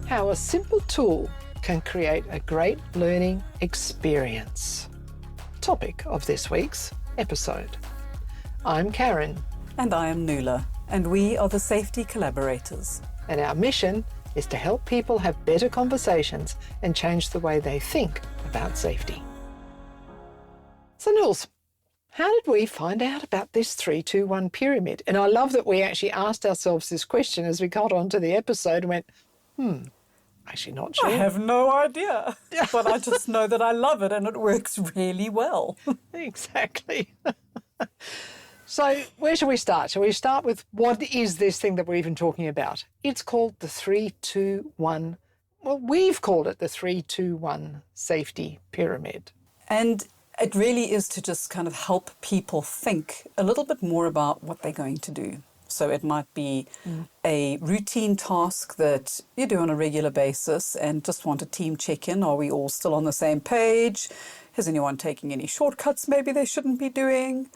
How a simple tool can create a great learning experience. Topic of this week's episode. I'm Karen. And I am Nuala, and we are the Safety Collaborators. And our mission is to help people have better conversations and change the way they think about safety. So Nuals, how did we find out about this 3-2-1 pyramid? And I love that we actually asked ourselves this question as we got onto the episode and went, actually not sure. I have no idea, but I just know that I love it and it works really well. Exactly. So where shall we start? Shall we start with what is this thing that we're even talking about? It's called the 3-2-1. Well, we've called it the 3-2-1 safety pyramid. And it really is to just kind of help people think a little bit more about what they're going to do. So it might be a routine task that you do on a regular basis and just want a team check-in. Are we all still on the same page? Is anyone taking any shortcuts maybe they shouldn't be doing?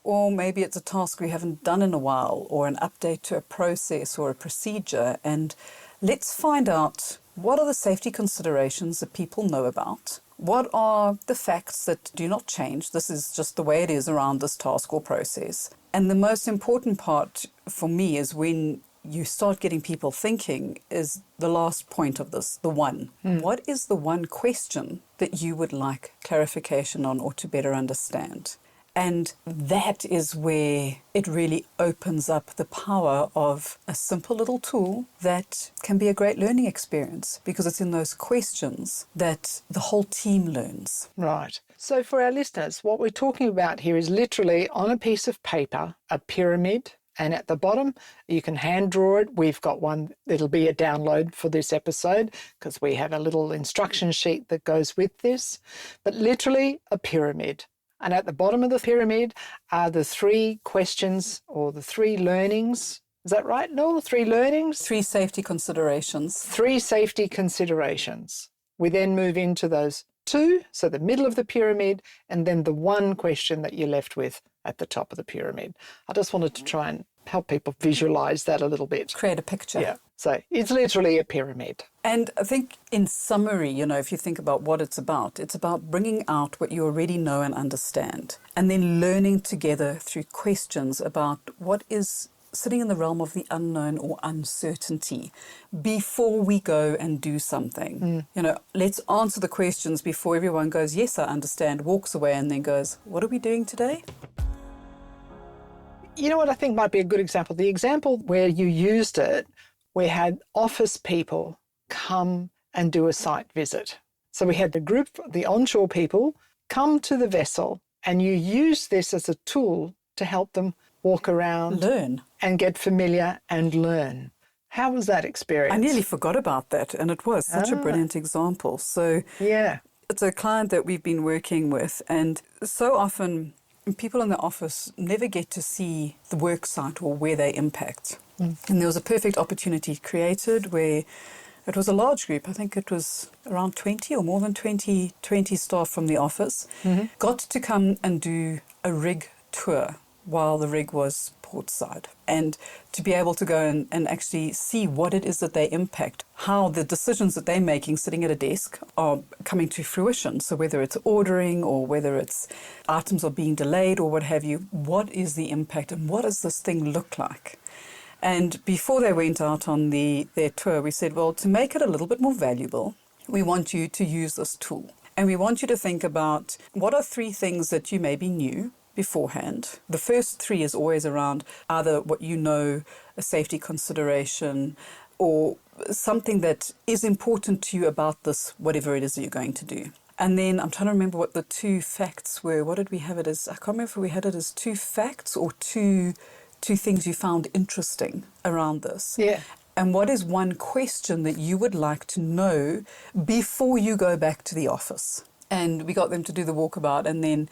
Or maybe it's a task we haven't done in a while, or an update to a process or a procedure. And let's find out, what are the safety considerations that people know about? What are the facts that do not change? This is just the way it is around this task or process. And the most important part for me is when you start getting people thinking is the last point of this, the one. What is the one question that you would like clarification on or to better understand? And that is where it really opens up the power of a simple little tool that can be a great learning experience, because it's in those questions that the whole team learns. Right. So for our listeners, what we're talking about here is literally on a piece of paper, a pyramid, and at the bottom you can hand draw it. We've got one that'll be a download for this episode because we have a little instruction sheet that goes with this, but literally a pyramid. And at the bottom of the pyramid are the 3 questions or the 3 learnings. Is that right, Noel? 3 learnings? 3 safety considerations. 3 safety considerations. We then move into those 2, so the middle of the pyramid, and then the 1 question that you're left with at the top of the pyramid. I just wanted to try and help people visualize that a little bit. Create a picture. Yeah. So it's literally a pyramid. And I think in summary, if you think about what it's about bringing out what you already know and understand, and then learning together through questions about what is sitting in the realm of the unknown or uncertainty before we go and do something. Let's answer the questions before everyone goes, yes, I understand, walks away and then goes, what are we doing today? You know what I think might be a good example? The example where you used it, we had office people come and do a site visit. So we had the group, the onshore people, come to the vessel, and you use this as a tool to help them walk around, learn, and get familiar and learn. How was that experience? I nearly forgot about that, and it was such a brilliant example. So yeah, it's a client that we've been working with, and so often people in the office never get to see the work site or where they impact. And there was a perfect opportunity created where it was a large group. I think it was around 20 or more than 20 staff from the office, got to come and do a rig tour while the rig was portside, and to be able to go and actually see what it is that they impact, how the decisions that they're making sitting at a desk are coming to fruition. So whether it's ordering or whether it's items are being delayed or what have you, what is the impact and what does this thing look like? And before they went out on their tour, we said, well, to make it a little bit more valuable, we want you to use this tool. And we want you to think about what are 3 things that you maybe knew beforehand. The first 3 is always around either what you know, a safety consideration, or something that is important to you about this, whatever it is that you're going to do. And then I'm trying to remember what the 2 facts were. What did we have it as? I can't remember if we had it as 2 facts or two things you found interesting around this. Yeah. And what is 1 question that you would like to know before you go back to the office? And we got them to do the walkabout and then,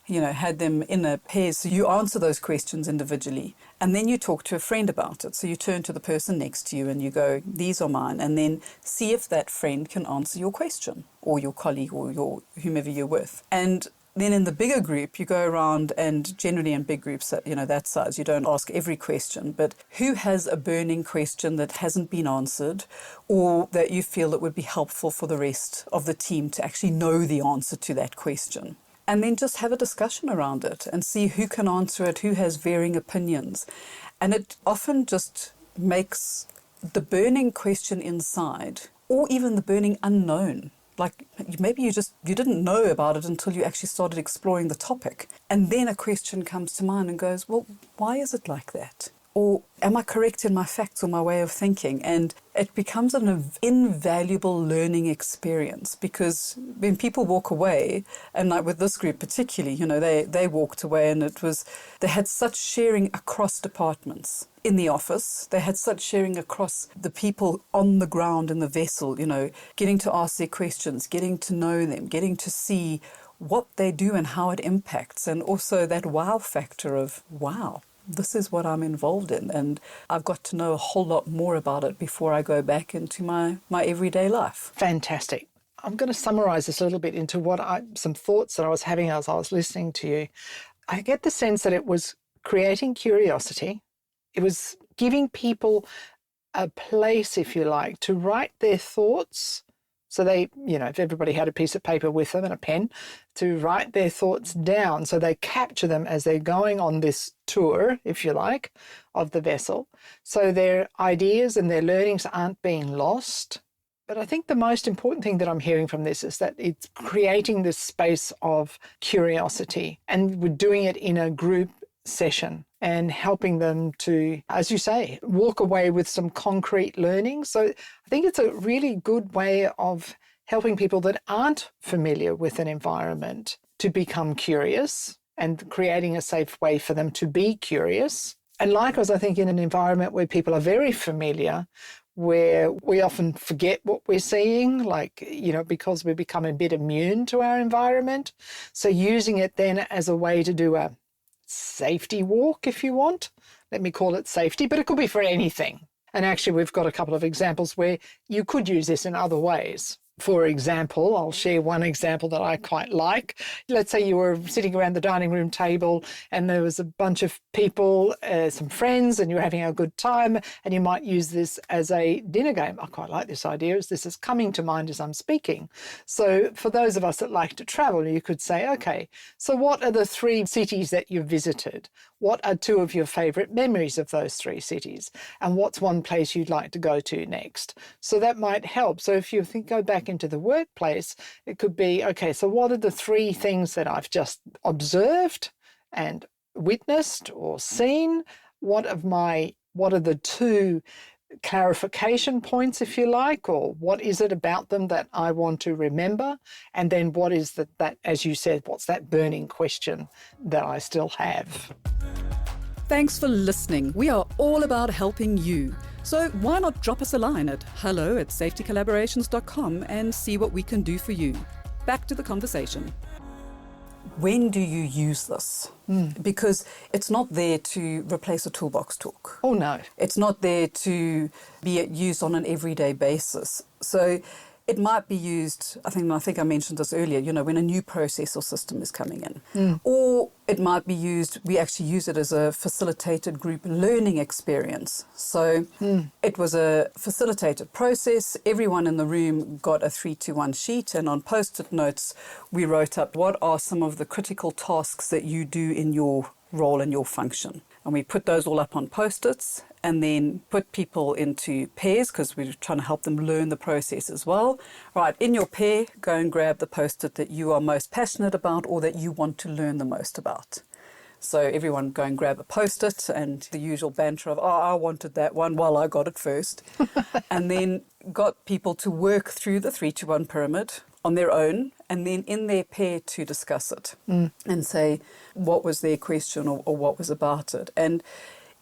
had them in a pair. So you answer those questions individually and then you talk to a friend about it. So you turn to the person next to you and you go, these are mine, and then see if that friend can answer your question or your colleague or whomever you're with. And Then in the bigger group, you go around, and generally in big groups, that size, you don't ask every question, but who has a burning question that hasn't been answered, or that you feel that would be helpful for the rest of the team to actually know the answer to that question? And then just have a discussion around it and see who can answer it, who has varying opinions. And it often just makes the burning question inside, or even the burning unknown. Like maybe you didn't know about it until you actually started exploring the topic. And then a question comes to mind and goes, well, why is it like that? Or am I correct in my facts or my way of thinking? And it becomes an invaluable learning experience, because when people walk away, and like with this group particularly, they walked away, and they had such sharing across departments. In the office, they had such sharing across the people on the ground in the vessel, getting to ask their questions, getting to know them, getting to see what they do and how it impacts, and also that wow factor of, wow, this is what I'm involved in, and I've got to know a whole lot more about it before I go back into my everyday life. Fantastic. I'm going to summarize this a little bit into some thoughts that I was having as I was listening to you. I get the sense that it was creating curiosity. It was giving people a place, if you like, to write their thoughts. So they, if everybody had a piece of paper with them and a pen, to write their thoughts down so they capture them as they're going on this tour, if you like, of the vessel. So their ideas and their learnings aren't being lost. But I think the most important thing that I'm hearing from this is that it's creating this space of curiosity, and we're doing it in a group session and helping them to, as you say, walk away with some concrete learning. So I think it's a really good way of helping people that aren't familiar with an environment to become curious, and creating a safe way for them to be curious. And likewise, I think in an environment where people are very familiar, where we often forget what we're seeing, because we become a bit immune to our environment. So using it then as a way to do a safety walk, if you want. Let me call it safety, but it could be for anything. And actually, we've got a couple of examples where you could use this in other ways. For example, I'll share one example that I quite like. Let's say you were sitting around the dining room table and there was a bunch of people, some friends, and you're having a good time, and you might use this as a dinner game. I quite like this idea, as this is coming to mind as I'm speaking. So for those of us that like to travel, you could say, okay, so what are the 3 cities that you've visited? What are 2 of your favourite memories of those 3 cities? And what's one place you'd like to go to next? So that might help. So if you go back into the workplace, it could be, okay, so what are the 3 things that I've just observed and witnessed or seen? What are the 2 clarification points, if you like, or what is it about them that I want to remember? And then what is that, as you said, what's that burning question that I still have? Thanks for listening. We are all about helping you. So why not drop us a line at hello@safetycollaborations.com and see what we can do for you. Back to the conversation. When do you use this? Because it's not there to replace a toolbox talk. Oh, no. It's not there to be used on an everyday basis. So it might be used, I think I mentioned this earlier, when a new process or system is coming in. Or it might be used, we actually use it as a facilitated group learning experience. So it was a facilitated process. Everyone in the room got a 3-2-1 sheet, and on post-it notes, we wrote up what are some of the critical tasks that you do in your role and your function. And we put those all up on post-its, and then put people into pairs, because we're trying to help them learn the process as well. Right, in your pair, go and grab the post-it that you are most passionate about or that you want to learn the most about. So everyone go and grab a post-it, and the usual banter of, I wanted that one, well, I got it first. And then got people to work through the 3-2-1 pyramid on their own, and then in their pair to discuss it and say what was their question or what was about it. And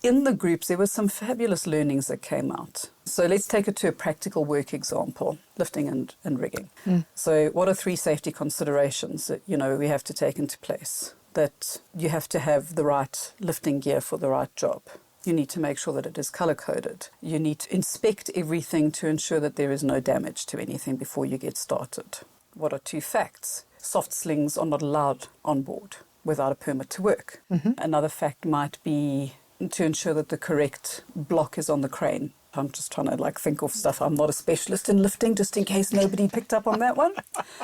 in the groups, there were some fabulous learnings that came out. So let's take it to a practical work example, lifting and rigging. So what are 3 safety considerations that, we have to take into place? That you have to have the right lifting gear for the right job. You need to make sure that it is color-coded. You need to inspect everything to ensure that there is no damage to anything before you get started. What are 2 facts? soft slings are not allowed on board without a permit to work. Another fact might be to ensure that the correct block is on the crane. I'm just trying to think of stuff. I'm not a specialist in lifting, just in case nobody picked up on that one.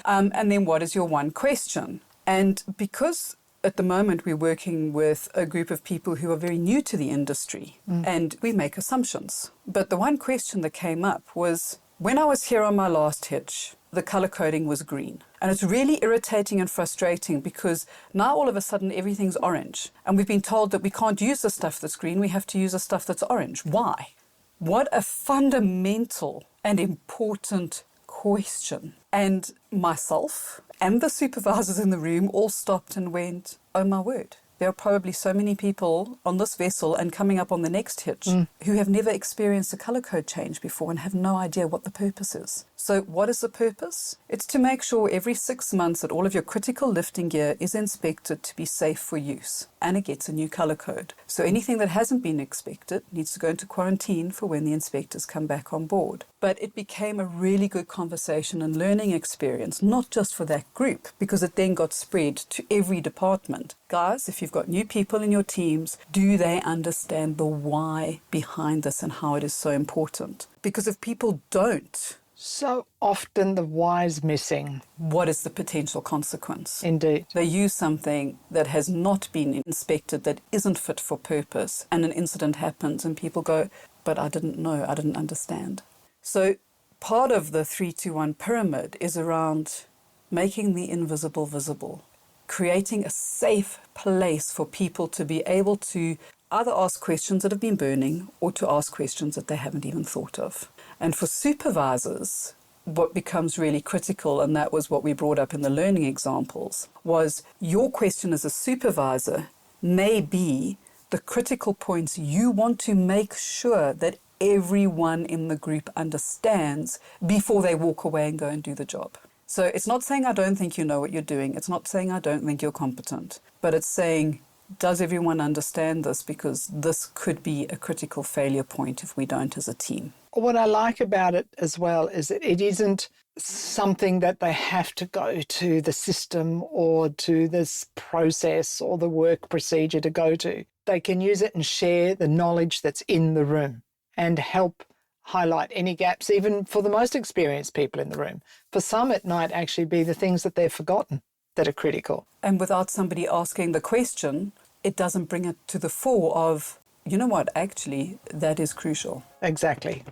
And then what is your one question? And because at the moment we're working with a group of people who are very new to the industry and we make assumptions. But the one question that came up was, when I was here on my last hitch, the color coding was green. And it's really irritating and frustrating because now all of a sudden everything's orange. And we've been told that we can't use the stuff that's green, we have to use the stuff that's orange. Why? What a fundamental and important question. And myself and the supervisors in the room all stopped and went, oh my word. There are probably so many people on this vessel and coming up on the next hitch who have never experienced a color code change before and have no idea what the purpose is. So what is the purpose? It's to make sure every 6 months that all of your critical lifting gear is inspected to be safe for use and it gets a new color code. So anything that hasn't been inspected needs to go into quarantine for when the inspectors come back on board. But it became a really good conversation and learning experience, not just for that group, because it then got spread to every department. Guys, if you've got new people in your teams, do they understand the why behind this and how it is so important? Because if people don't, so often the why's missing. What is the potential consequence? Indeed. They use something that has not been inspected, that isn't fit for purpose, and an incident happens and people go, but I didn't know, I didn't understand. So part of the 3-2-1 pyramid is around making the invisible visible, creating a safe place for people to be able to either ask questions that have been burning or to ask questions that they haven't even thought of. And for supervisors, what becomes really critical, and that was what we brought up in the learning examples, was your question as a supervisor may be the critical points you want to make sure that everyone in the group understands before they walk away and go and do the job. So it's not saying I don't think you know what you're doing. It's not saying I don't think you're competent. But it's saying, does everyone understand this? Because this could be a critical failure point if we don't as a team. What I like about it as well is that it isn't something that they have to go to the system or to this process or the work procedure to go to. They can use it and share the knowledge that's in the room and help highlight any gaps, even for the most experienced people in the room. For some, it might actually be the things that they've forgotten that are critical. And without somebody asking the question, it doesn't bring it to the fore of, you know what, actually, that is crucial. Exactly.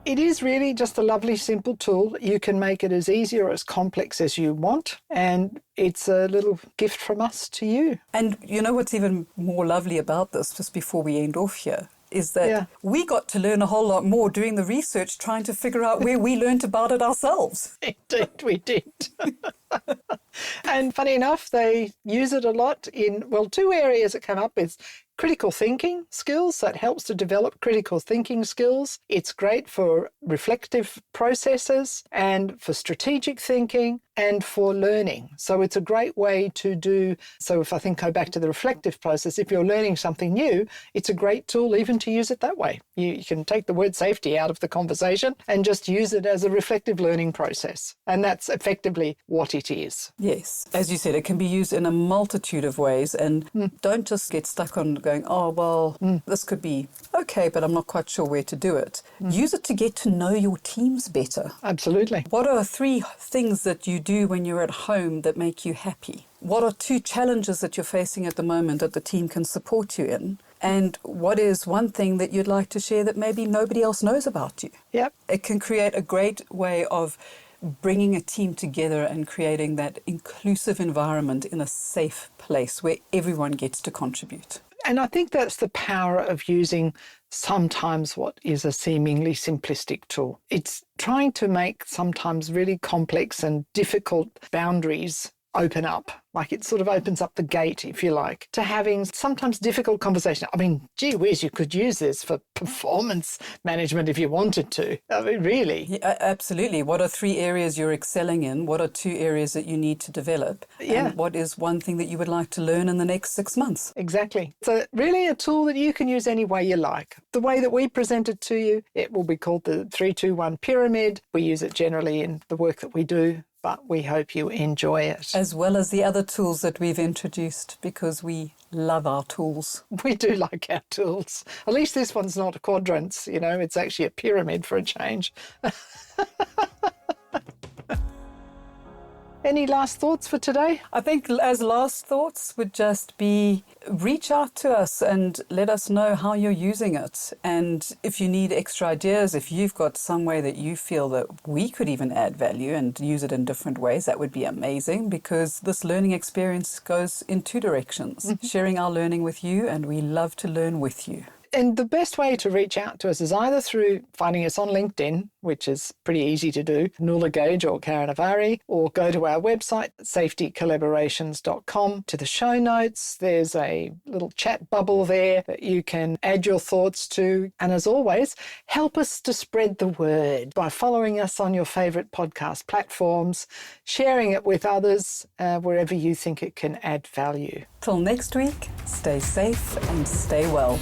It is really just a lovely, simple tool. You can make it as easy or as complex as you want, and it's a little gift from us to you. And you know what's even more lovely about this, just before we end off here, is that we got to learn a whole lot more doing the research, trying to figure out where we learned about it ourselves. Indeed, we did. And funny enough, they use it a lot in, well, two areas that come up is critical thinking skills. That helps to develop critical thinking skills. It's great for reflective processes and for strategic thinking and for learning. So it's a great way to do, so if I think go back to the reflective process, if you're learning something new, it's a great tool even to use it that way. You can take the word safety out of the conversation and just use it as a reflective learning process. And that's effectively what it is. Yes. As you said, it can be used in a multitude of ways, and don't just get stuck on going, oh, well, this could be okay, but I'm not quite sure where to do it. Use it to get to know your teams better. Absolutely. What are 3 things that you do when you're at home that make you happy? What are 2 challenges that you're facing at the moment that the team can support you in? And what is one thing that you'd like to share that maybe nobody else knows about you? Yep. It can create a great way of bringing a team together and creating that inclusive environment in a safe place where everyone gets to contribute. And I think that's the power of using sometimes what is a seemingly simplistic tool. It's trying to make sometimes really complex and difficult boundaries open up Like it sort of opens up the gate, if you like, to having sometimes difficult conversation. I mean, gee whiz, you could use this for performance management if you wanted to. I mean, really. Yeah, absolutely. What are 3 areas you're excelling in? What are 2 areas that you need to develop? Yeah. And what is one thing that you would like to learn in the next 6 months? Exactly. So really a tool that you can use any way you like. The way that we present it to you, it will be called the 3-2-1 pyramid. We use it generally in the work that we do, but we hope you enjoy it. As well as the other tools that we've introduced, because we love our tools. We do like our tools. At least this one's not quadrants, you know, it's actually a pyramid for a change. Any last thoughts for today? I think as last thoughts would just be reach out to us and let us know how you're using it. And if you need extra ideas, if you've got some way that you feel that we could even add value and use it in different ways, that would be amazing, because this learning experience goes in 2 directions. Sharing our learning with you, and we love to learn with you. And the best way to reach out to us is either through finding us on LinkedIn, which is pretty easy to do, Nuala Gage or Karen Avari, or go to our website, safetycollaborations.com. To the show notes, there's a little chat bubble there that you can add your thoughts to. And as always, help us to spread the word by following us on your favourite podcast platforms, sharing it with others wherever you think it can add value. Till next week, stay safe and stay well.